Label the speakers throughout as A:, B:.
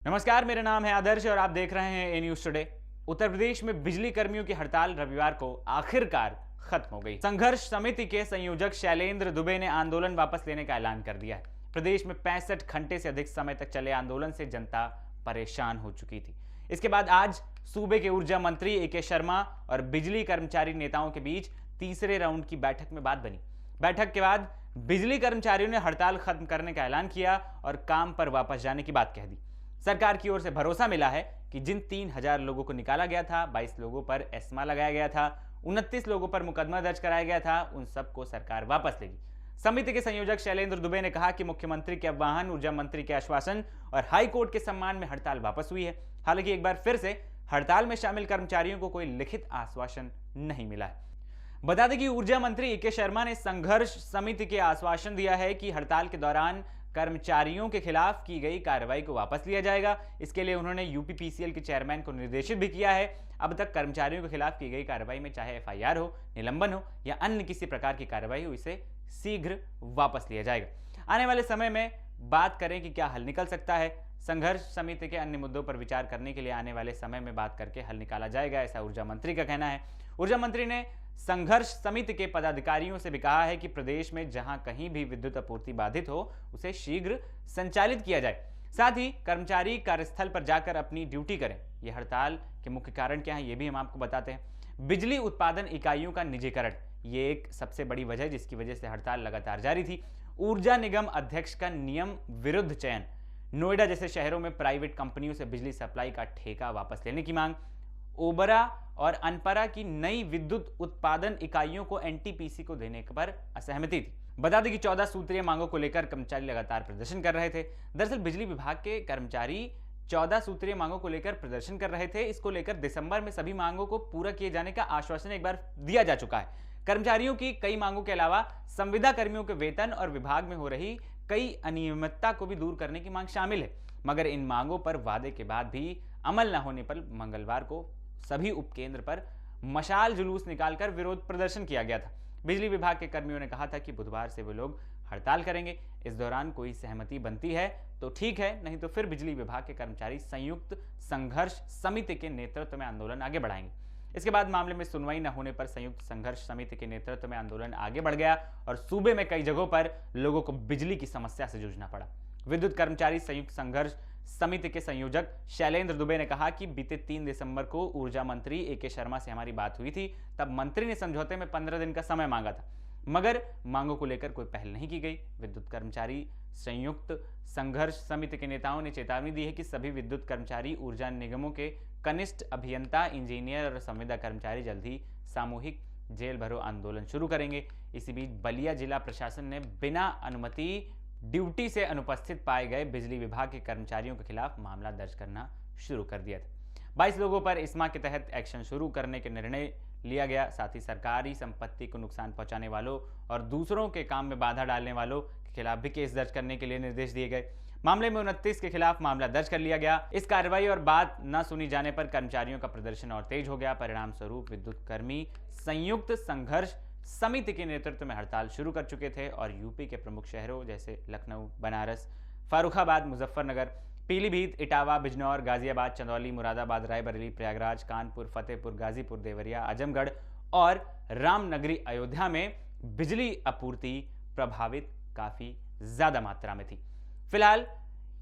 A: नमस्कार, मेरा नाम है आदर्श और आप देख रहे हैं ए न्यूज टुडे। उत्तर प्रदेश में बिजली कर्मियों की हड़ताल रविवार को आखिरकार खत्म हो गई। संघर्ष समिति के संयोजक शैलेंद्र दुबे ने आंदोलन वापस लेने का ऐलान कर दिया है। प्रदेश में 65 घंटे से अधिक समय तक चले आंदोलन से जनता परेशान हो चुकी थी। इसके बाद आज सूबे के ऊर्जा मंत्री ए.के. शर्मा और बिजली कर्मचारी नेताओं के बीच तीसरे राउंड की बैठक में बात बनी। बैठक के बाद बिजली कर्मचारियों ने हड़ताल खत्म करने का ऐलान किया और काम पर वापस जाने की बात कह दी। सरकार की ओर से भरोसा मिला है कि जिन 3000 लोगों को निकाला गया था, 22 लोगों पर एस्मा लगाया गया था, 29 लोगों पर मुकदमा दर्ज कराया गया था, उन सबको सरकार वापस लेगी। समिति के संयोजक शैलेंद्र दुबे ने कहा कि मुख्यमंत्री के आह्वान, ऊर्जा मंत्री के आश्वासन और हाई कोर्ट के सम्मान में हड़ताल वापस हुई है। हालांकि एक बार फिर से हड़ताल में शामिल कर्मचारियों को कोई लिखित आश्वासन नहीं मिला है। बता दें कि ऊर्जा मंत्री ए.के. शर्मा ने संघर्ष समिति के आश्वासन दिया है कि हड़ताल के दौरान कर्मचारियों के खिलाफ की गई कार्रवाई को वापस लिया जाएगा। इसके लिए उन्होंने यूपीपीसीएल के चेयरमैन को निर्देशित भी किया है। अब तक कर्मचारियों के खिलाफ की गई कार्रवाई में चाहे एफआईआर हो, निलंबन हो या अन्य किसी प्रकार की कार्रवाई हो, इसे शीघ्र वापस लिया जाएगा। आने वाले समय में बात करें कि क्या हल निकल सकता है। संघर्ष समिति के अन्य मुद्दों पर विचार करने के लिए आने वाले समय में बात करके हल निकाला जाएगा, ऐसा ऊर्जा मंत्री का कहना है। ऊर्जा मंत्री ने संघर्ष समिति के पदाधिकारियों से भी कहा है कि प्रदेश में जहां कहीं भी विद्युत आपूर्ति बाधित हो, उसे शीघ्र संचालित किया जाए। साथ ही कर्मचारी कार्यस्थल पर जाकर अपनी ड्यूटी करें। यह हड़ताल के मुख्य कारण क्या है, ये भी हम आपको बताते हैं। बिजली उत्पादन इकाइयों का निजीकरण, ये एक सबसे बड़ी वजह है जिसकी वजह से हड़ताल लगातार जारी थी। ऊर्जा निगम अध्यक्ष का नियम विरुद्ध चयन, नोएडा जैसे शहरों में प्राइवेट कंपनियों से बिजली सप्लाई का ठेका वापस लेने की मांग, ओबरा और अनपरा की नई विद्युत उत्पादन इकाइयों को एनटीपीसी को देने पर असहमति थी। बता दें कि 14 सूत्रीय मांगों को लेकर कर्मचारी लगातार प्रदर्शन कर रहे थे। दरअसल बिजली विभाग के कर्मचारी 14 सूत्रीय मांगों को लेकर प्रदर्शन कर रहे थे। इसको लेकर दिसंबर में सभी मांगों को पूरा किए जाने का आश्वासन एक बार दिया जा चुका है। कर्मचारियों की कई मांगों के अलावा संविदा कर्मियों के वेतन और विभाग में हो रही कई अनियमितता को भी दूर करने की मांग शामिल है। मगर इन मांगों पर वादे के बाद भी अमल न होने पर मंगलवार को सभी उपकेंद्र पर मशाल जुलूस निकालकर विरोध प्रदर्शन किया गया था। बिजली विभाग के कर्मियों ने कहा था कि बुधवार से वे लोग हड़ताल करेंगे। इस दौरान कोई सहमति बनती है तो ठीक है, नहीं तो फिर बिजली विभाग के कर्मचारी संयुक्त संघर्ष समिति के नेतृत्व में आंदोलन आगे बढ़ाएंगे। इसके बाद मामले में सुनवाई न होने पर संयुक्त संघर्ष समिति के नेतृत्व में आंदोलन आगे बढ़ गया और सूबे में कई जगहों पर लोगों को बिजली की समस्या से जूझना पड़ा। विद्युत कर्मचारी संयुक्त संघर्ष समिति के संयोजक शैलेंद्र दुबे ने कहा कि बीते 3 दिसंबर को ऊर्जा मंत्री ए.के. शर्मा से हमारी बात हुई थी। तब मंत्री ने समझौते में 15 दिन का समय मांगा था, मगर मांगों को लेकर कोई पहल नहीं की गई। विद्युत कर्मचारी संयुक्त संघर्ष समिति के नेताओं ने चेतावनी दी है कि सभी विद्युत कर्मचारी, ऊर्जा निगमों के कनिष्ठ अभियंता, इंजीनियर और संविदा कर्मचारी जल्द ही सामूहिक जेल भरो आंदोलन शुरू करेंगे। इसी बीच बलिया जिला प्रशासन ने बिना अनुमति ड्यूटी से अनुपस्थित पाए गए बिजली विभाग के कर्मचारियों के खिलाफ मामला दर्ज करना शुरू कर दिया था। 22 लोगों पर इस्मा के तहत एक्शन शुरू करने के निर्णय लिया गया। साथ ही सरकारी संपत्ति को नुकसान पहुंचाने वालों और दूसरों के काम में बाधा डालने वालों के खिलाफ भी केस दर्ज करने के लिए निर्देश दिए गए। मामले में 29 के खिलाफ मामला दर्ज कर लिया गया। इस कार्रवाई और बात न सुनी जाने पर कर्मचारियों का प्रदर्शन और तेज हो गया। परिणाम स्वरूप विद्युत कर्मी संयुक्त संघर्ष समिति के नेतृत्व में हड़ताल शुरू कर चुके थे और यूपी के प्रमुख शहरों जैसे लखनऊ, बनारस, फर्रुखाबाद, मुजफ्फरनगर, पीलीभीत, इटावा, बिजनौर, गाजियाबाद, चंदौली, मुरादाबाद, रायबरेली, प्रयागराज, कानपुर, फतेहपुर, गाजीपुर, देवरिया, आजमगढ़ और रामनगरी अयोध्या में बिजली आपूर्ति प्रभावित काफी ज्यादा मात्रा में थी। फिलहाल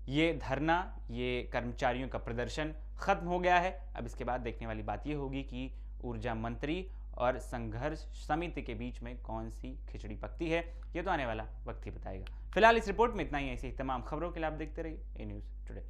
A: ये धरना, ये कर्मचारियों का प्रदर्शन खत्म हो गया है। अब इसके बाद देखने वाली बात यह होगी कि ऊर्जा मंत्री और संघर्ष समिति के बीच में कौन सी खिचड़ी पकती है, ये तो आने वाला वक्त ही बताएगा। फिलहाल इस रिपोर्ट में इतना ही। ऐसी तमाम खबरों के लिए आप देखते रहिए ए न्यूज टुडे।